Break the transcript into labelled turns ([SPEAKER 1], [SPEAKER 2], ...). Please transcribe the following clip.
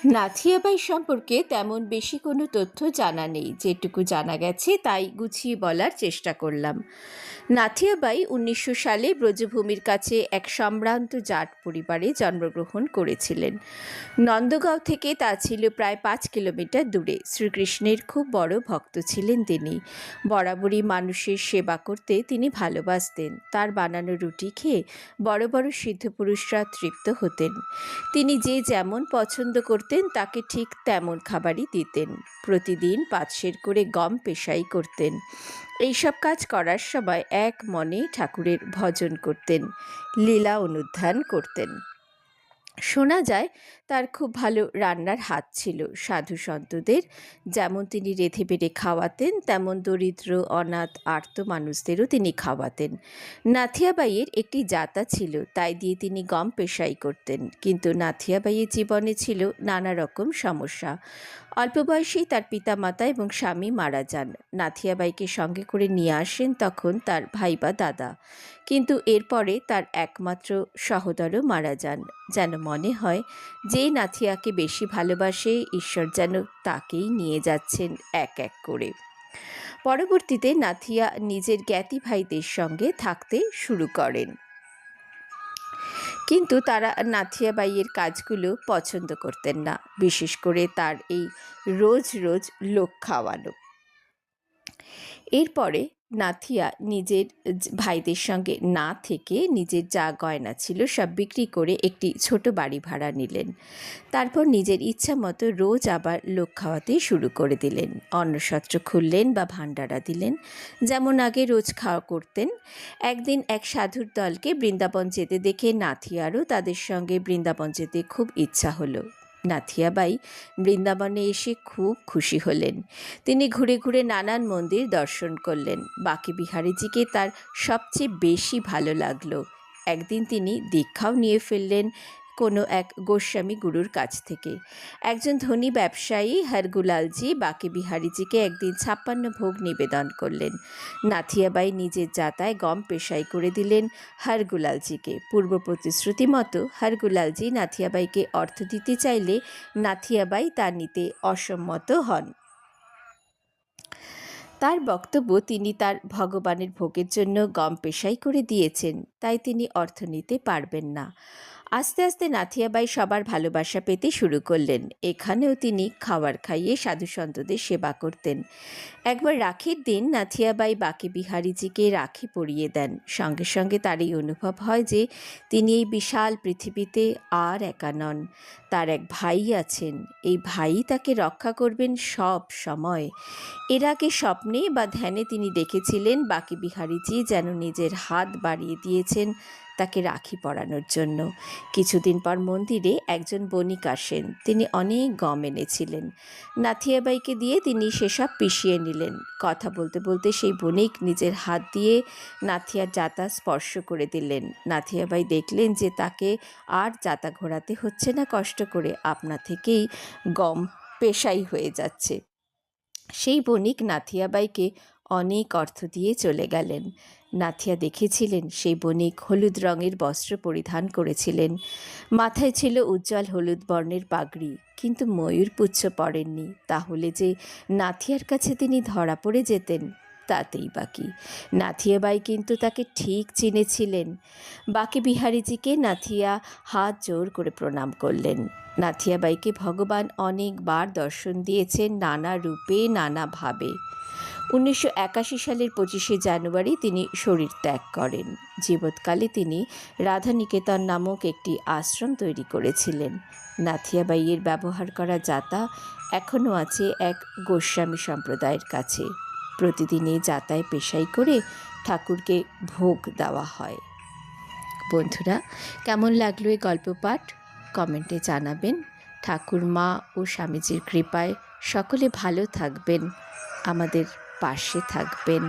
[SPEAKER 1] নাথিয়াবাই সম্পর্কে তেমন বেশি কোনো তথ্য জানা নেই। যেটুকু জানা গেছে তাই গুছিয়ে বলার চেষ্টা করলাম। নাথিয়াবাই ১৯০০ সালে ব্রজভূমির কাছে এক সম্ভ্রান্ত জাট পরিবারে জন্মগ্রহণ করেছিলেন। নন্দগাঁও থেকে তা ছিল প্রায় ৫ কিলোমিটার দূরে। শ্রীকৃষ্ণের খুব বড় ভক্ত ছিলেন তিনি। বরাবরই মানুষের সেবা করতে তিনি ভালোবাসতেন। তার বানানো রুটি খেয়ে বড় বড় সিদ্ধপুরুষরা তৃপ্ত হতেন। তিনি যে যেমন পছন্দ করতেন তাকে ঠিক তেমন খাবারই দিতেন। প্রতিদিন ৫ সের করে গম পেশাই করতেন। এইসব কাজ করার সময় এক মনে ঠাকুরের ভজন করতেন, লীলা অনুধ্যান করতেন। শোনা যায় তার খুব ভালো রান্নার হাত ছিল। সাধু সন্তদের যেমন তিনি রেঁধে বেড়ে খাওয়াতেন, তেমন দরিদ্র অনাথ আর্ত মানুষদেরও তিনি খাওয়াতেন। নাথিয়াবাইয়ের একটি যাতা ছিল, তাই দিয়ে তিনি গম পেশাই করতেন। কিন্তু নাথিয়াবাইয়ের জীবনে ছিল নানা রকম সমস্যা। অল্প বয়সেই তার পিতামাতা এবং স্বামী মারা যান। নাথিয়াবাইকে সঙ্গে করে নিয়ে আসেন তখন তার ভাই বা দাদা। কিন্তু এরপরে তার একমাত্র সহোদরও মারা যান। যেন মনে হয় যে নাথিয়াকে বেশি ভালোবাসে, ঈশ্বর যেন তাকেই নিয়ে যাচ্ছেন এক এক করে। পরবর্তীতে নাথিয়া নিজের জ্ঞাতি ভাইদের সঙ্গে থাকতে শুরু করেন, কিন্তু তারা নাথিয়াবাইয়ের কাজগুলো পছন্দ করতেন না, বিশেষ করে তার এই রোজ রোজ লোক খাওয়ানো। এরপরে নাথিয়া নিজের ভাইদের সঙ্গে না থেকে নিজের যা গয়না ছিল সব বিক্রি করে একটি ছোট বাড়ি ভাড়া নিলেন। তারপর নিজের ইচ্ছা মতো রোজ আবার লোক খাওয়াতে শুরু করে দিলেন। অন্নসত্র খুললেন বা ভাণ্ডারা দিলেন, যেমন আগে রোজ খাওয়া করতেন। একদিন এক সাধুর দলকে বৃন্দাবন যেতে দেখে নাথিয়ারও তাদের সঙ্গে বৃন্দাবন যেতে খুব ইচ্ছা হলো। নাথিয়াবাই বৃন্দাবনে এসে খুব খুশি হলেন। তিনি ঘুরে ঘুরে নানান মন্দির দর্শন করলেন। বাঁকে বিহারীজিকে তার সবচেয়ে বেশি ভালো লাগলো। একদিন তিনি দীক্ষাও নিয়ে ফেললেন কোনো এক গোস্বামী গুরুর কাছ থেকে। একজন ধনী ব্যবসায়ী হরগুলালজি বাঁকে বিহারীজিকে একদিন ৫৬ ভোগ নিবেদন করলেন। নাথিয়াবাই নিজের যাতায় গম পেশাই করে দিলেন হরগুলালজিকে। পূর্ব প্রতিশ্রুতি মতো হরগুলালজি নাথিয়াবাইকে অর্থ দিতে চাইলে নাথিয়াবাই তা নিতে অসম্মত হন। তার বক্তব্য তিনি তার ভগবানের ভোগের জন্য গম পেশাই করে দিয়েছেন, তাই তিনি অর্থ নিতে পারবেন না। আস্তে আস্তে নাথিয়াবাই সবার ভালোবাসা পেতে শুরু করলেন। এখানেও তিনি খাবার খাইয়ে সাধুসন্তদের সেবা করতেন। একবার রাখির দিন নাথিয়াবাই বাঁকে বিহারীজিকে রাখি পরিয়ে দেন। সঙ্গে সঙ্গে তার এই অনুভব হয় যে তিনি এই বিশাল পৃথিবীতে আর একা নন। তার এক ভাই আছেন, এই ভাই তাকে রক্ষা করবেন সব সময়। এর আগে স্বপ্নে বা ধ্যানে তিনি দেখেছিলেন বাঁকে বিহারীজি যেন নিজের হাত বাড়িয়ে দিয়েছেন তাকে রাখি পরানোর জন্য। কিছুদিন পর মন্দিরে একজন বণিক আসেন। তিনি অনেক গম এনেছিলেন। নাথিয়াবাইকে দিয়ে তিনি সেসব পিষিয়ে নিলেন। কথা বলতে বলতে সেই বণিক নিজের হাত দিয়ে নাথিয়ার যাতা স্পর্শ করে দিলেন। নাথিয়াবাই দেখলেন যে তাকে আর যাতা ঘোরাতে হচ্ছে না কষ্ট করে, আপনা থেকেই গম পেশাই হয়ে যাচ্ছে। সেই বণিক নাথিয়াবাইকে অনেক অর্থ দিয়ে চলে গেলেন। নাথিয়া দেখেছিলেন সেই বণিক হলুদ রঙের বস্ত্র পরিধান করেছিলেন, মাথায় ছিল উজ্জ্বল হলুদ বর্ণের পাগড়ি, কিন্তু ময়ূরপুচ্ছ পরেননি। তাহলে যে নাথিয়ার কাছে তিনি ধরা পড়ে যেতেন তাতেই বাকি। নাথিয়াবাই কিন্তু তাকে ঠিক চিনেছিলেন। বাঁকে বিহারীজিকে নাথিয়া হাত জোর করে প্রণাম করলেন। নাথিয়াবাইকে ভগবান অনেকবার দর্শন দিয়েছেন, নানা রূপে নানাভাবে। ১৯৮১ সালের ২৫শে জানুয়ারি তিনি শরীর ত্যাগ করেন। জীবৎকালে তিনি রাধানিকেতন নামক একটি আশ্রম তৈরি করেছিলেন। নাথিয়াবাইয়ের ব্যবহার করা যাতা এখনও আছে এক গোস্বামী সম্প্রদায়ের কাছে। প্রতিদিন এই যাতায় পেশাই করে ঠাকুরকে ভোগ দেওয়া হয়। বন্ধুরা, কেমন লাগলো এই গল্প পাঠ কমেন্টে জানাবেন। ঠাকুর মা ও স্বামীজির কৃপায় সকলে ভালো থাকবেন, আমাদের পাশে থাকবেন।